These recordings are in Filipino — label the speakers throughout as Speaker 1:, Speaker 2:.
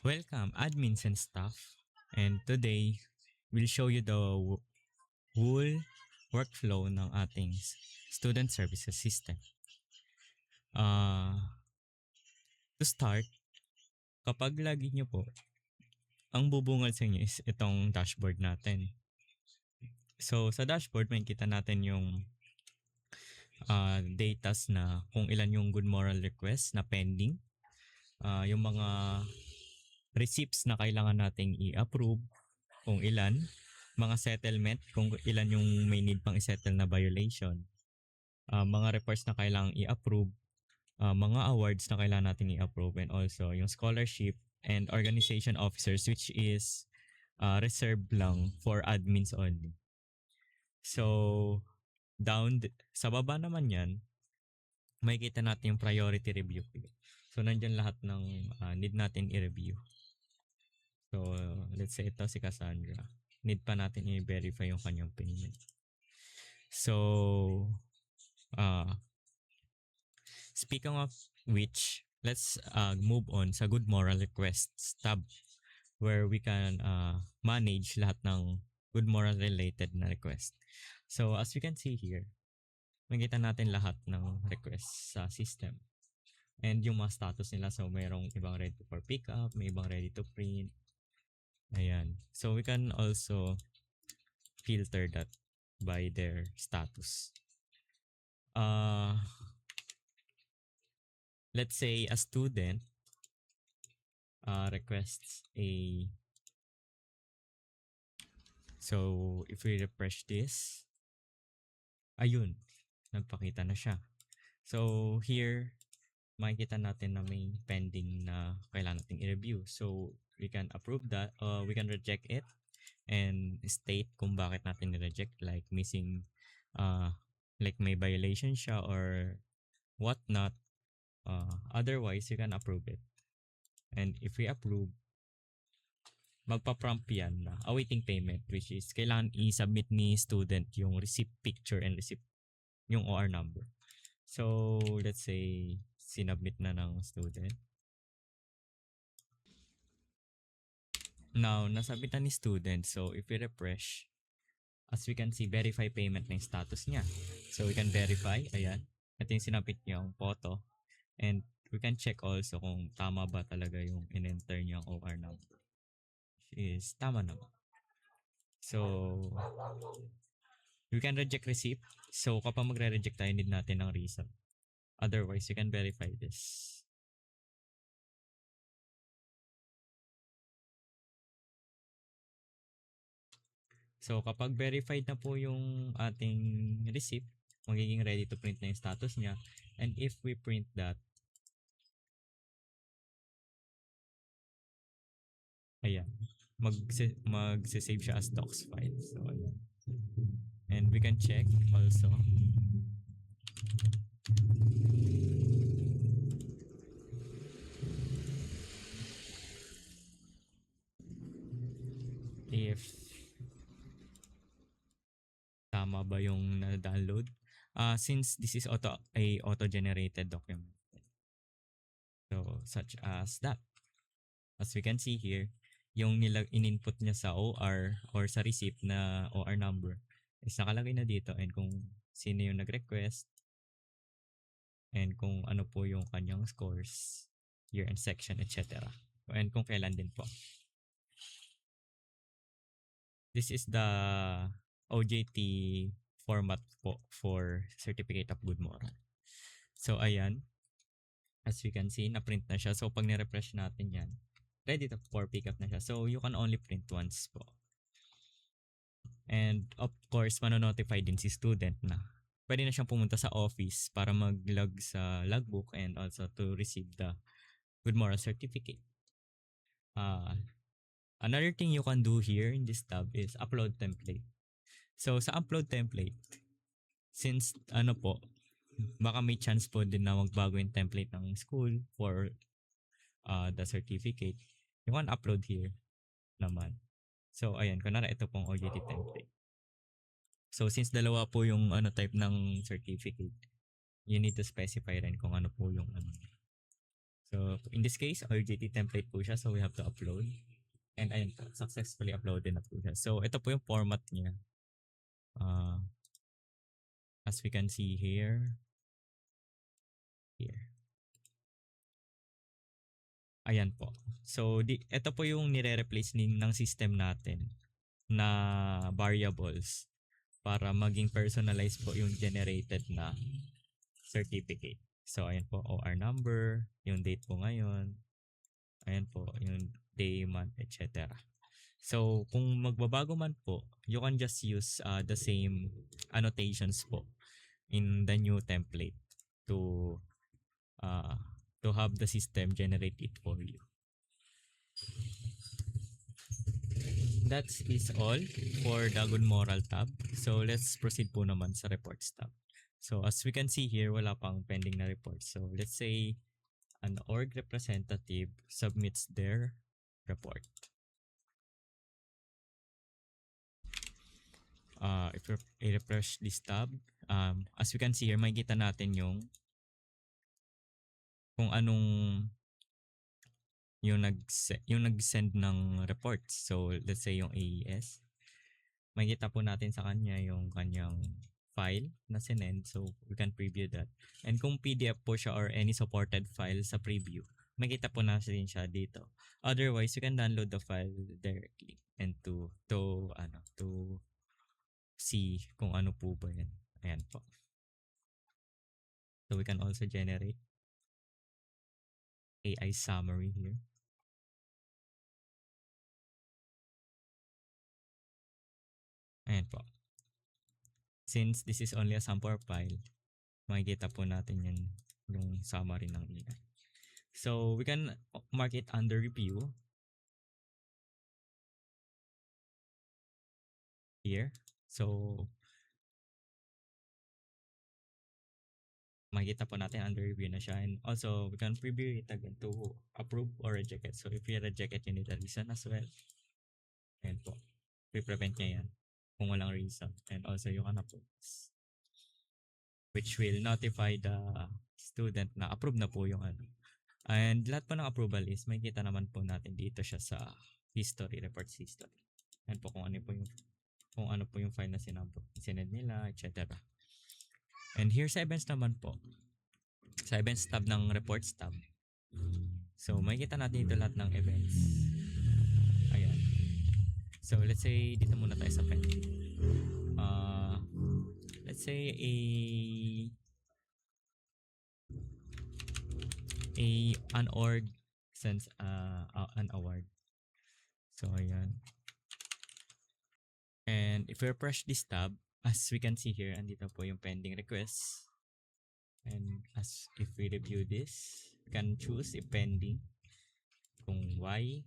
Speaker 1: Welcome, admins and staff. And today, we'll show you the whole workflow ng ating student services system. To start, kapag lagi nyo po, ang bubungad sa inyo is itong dashboard natin. So, sa dashboard, makikita natin yung datas na kung ilan yung good moral request na pending, yung mga receipts na kailangan nating i-approve, kung ilan, mga settlement, kung ilan yung may need pang i-settle na violation, mga reports na kailangan i-approve, mga awards na kailangan natin i-approve, and also yung scholarship and organization officers, which is reserved lang for admins only. So, sa baba naman yan, makikita natin yung priority review. So, nandyan lahat ng need natin i-review. So, let's say ito si Cassandra. Need pa natin i-verify yung kanyang payment. So, speaking of which, let's move on sa good moral requests tab where we can manage lahat ng good moral related na request. So, as you can see here, makikita natin lahat ng requests sa system. And yung mga status nila, so mayroong ibang ready for pickup, may ibang ready to print. Ayan. So, we can also filter that by their status. Let's say a student requests a... So, if we refresh this, ayun, nagpakita na siya. So, here, makikita natin na may pending na kailangan nating i-review. So, we can approve that, we can reject it, and state kung bakit natin i-reject, like missing, like may violation siya or whatnot. Otherwise, you can approve it. And if we approve, magpa-prompt yan na awaiting payment, which is kailangan i-submit ni student yung receipt picture and receipt yung OR number. So, let's say, sinubmit na ng student. Now, nasabitan ni student. So, if we refresh, as we can see, verify payment na yung status niya. So, we can verify. Ayan. Ito yung sinabit niya yung photo. And we can check also kung tama ba talaga yung in-enter niyang OR number. Is tama naman. So, we can reject receipt. So, kapag magre-reject tayo, need natin ng reason. Otherwise, you can verify this. So, kapag verified na po yung ating receipt, magiging ready to print na yung status niya. And if we print that, ayan, mag-save siya as docs file. So, ayan. And we can check also if tama ba yung na-download. Since this is auto-generated document. So, such as that. As we can see here, yung in-input niya sa OR or sa receipt na OR number is nakalagay na dito, and kung sino yung nag-request and kung ano po yung kanyang scores, year and section, etc. And kung kailan din po. This is the OJT format po for Certificate of Good Moral. So, ayan. As we can see, na-print na siya. So, pag ni-refresh natin yan, ready for pickup na siya. So, you can only print once po. And, of course, manonotify din si student na pwede na siyang pumunta sa office para mag-log sa logbook and also to receive the Good Moral Certificate. Another thing you can do here in this tab is upload template. So, sa upload template, since baka may chance po din na magbago yung template ng school for the certificate, you can upload here naman. So, ayan, kunwari ito pong OJT template. So, since dalawa po yung type ng certificate, you need to specify rin kung ano po yung So, in this case, RGT template po siya. So, we have to upload. And ayun po, successfully uploaded na po siya. So, ito po yung format niya. As we can see here. Ayan po. So, ito po yung nire-replace ng system natin na variables para maging personalized po yung generated na certificate. So, ayan po, OR number, yung date po ngayon, ayan po, yung day, month, etc. So, kung magbabago man po, you can just use the same annotations po in the new template to uh, to have the system generate it for you. That is all for the good moral tab. So, let's proceed po naman sa reports tab. So, as we can see here, wala pang pending na report. So, let's say an org representative submits their report. If we refresh this tab, as we can see here, makikita natin yung kung anong yung nag-send ng reports. So, let's say yung AES. Makikita po natin sa kanya yung kanyang file na sinend. So, we can preview that. And kung PDF po siya or any supported file sa preview, makikita po natin siya dito. Otherwise, you can download the file directly and to see kung ano po ba yan. Ayan po. So, we can also generate AI summary here. Ayan po. Since this is only a sample file, makikita po natin yan yung summary ng AI. So, we can mark it under review here. So, makikita po natin under review na siya. And also, we can preview it again to approve or reject it. So, if you reject it, you need a reason as well. Ayan po. We-prevent niya yan kung walang reason. And also, yung unapproves, which will notify the student na approve na po yung ano. And lahat po ng approval is makikita naman po natin dito siya sa history, reports history. Ayan po kung ano po yung file na sinend nila, etc. And here sa events naman po. Sa events tab ng reports tab. So makikita natin dito lahat ng events. Ayan. So let's say dito muna tayo sa pending. Let's say an org sends an award. So ayan. And if we refresh this tab, as we can see here, andito po yung pending requests. And as if we review this, we can choose if pending. Kung why,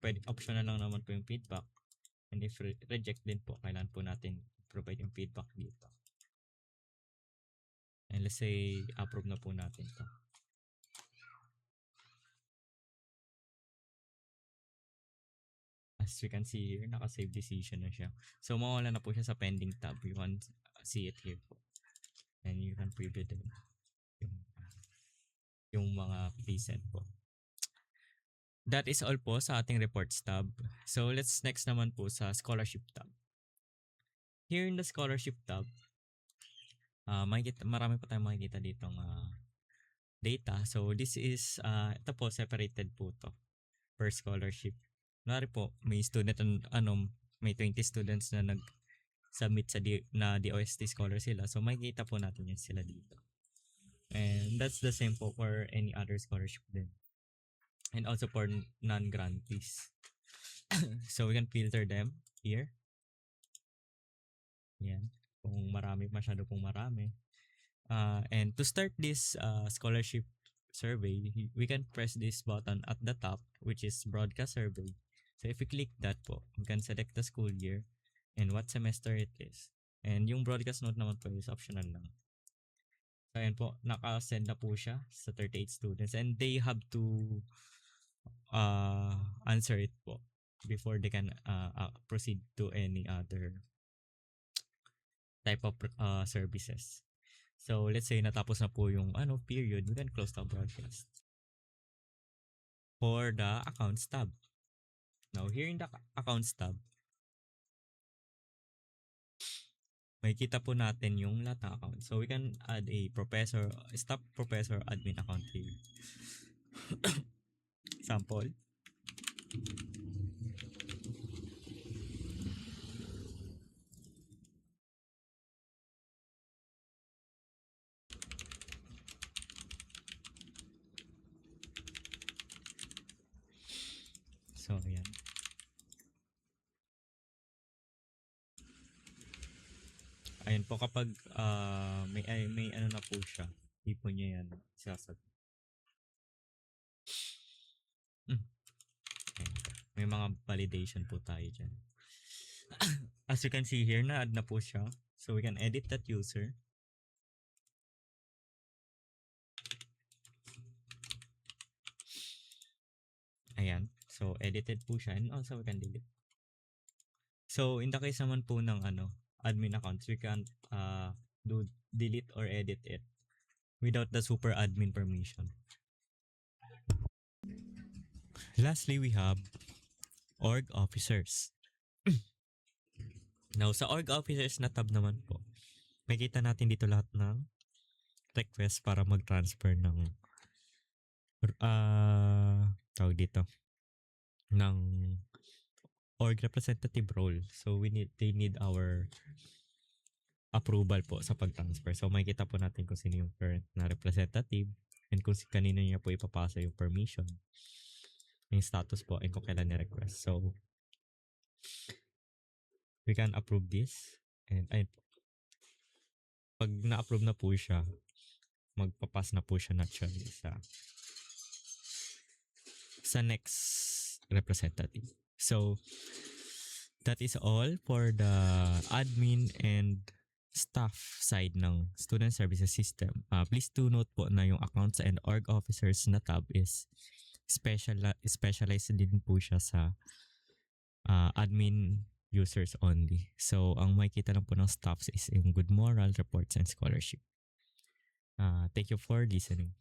Speaker 1: pwede optional lang naman po yung feedback. And if reject din po, kailangan po natin provide yung feedback dito. And let's say, approve na po natin to. As we can see here, naka-save decision na siya. So, mawala na po siya sa pending tab. You can see it here po. And you can preview din yung mga present po. That is all po sa ating reports tab. So, let's next naman po sa scholarship tab. Here in the scholarship tab, marami pa tayong makikita ditong data. So, this is, ito po, separated po to per scholarship. Kunwari po, may student, may 20 students na nag-submit na DOST scholar sila. So, makikita po natin yan sila dito. And that's the same po for any other scholarship din. And also for non-grantees. So, we can filter them here. Yan. Kung masyado pong marami. And to start this scholarship survey, we can press this button at the top, which is broadcast survey. So, if we click that po, we can select the school year and what semester it is. And yung broadcast note naman po is optional lang. So, ayan po, naka-send na po siya sa 38 students and they have to answer it po before they can proceed to any other type of services. So, let's say natapos na po yung period, we can close the broadcast. for the accounts tab. Now, here in the accounts tab, makikita po natin yung lahat ng account. So, we can add a staff professor admin account here. Sample. So, ayan. Ayan po kapag may ano na po siya, hindi po niya yan sasag. Ayan. May mga validation po tayo dyan. As you can see here, na-add na po siya. So, we can edit that user. Ayan. So, edited po siya and also we can delete. So, in the case naman po ng admin accounts, we can do delete or edit it without the super admin permission. Lastly, we have org officers. Now, sa org officers na tab naman po, makita natin dito lahat ng request para mag-transfer ng tawag dito ng org representative role. So they need our approval po sa pag-transfer. So makikita po natin kung sino yung current na representative and kung kanino niya po ipapasa yung permission, yung status po, and kung kailan ni-request. So we can approve this and pag na-approve na po siya, magpapas na po siya naturally sa next representative. So that is all for the admin and staff side ng student services system. Please do note po na yung accounts and org officers na tab is specialized din po siya sa admin users only. So ang makikita lang po ng staffs is yung good moral, reports, and scholarship. Thank you for listening.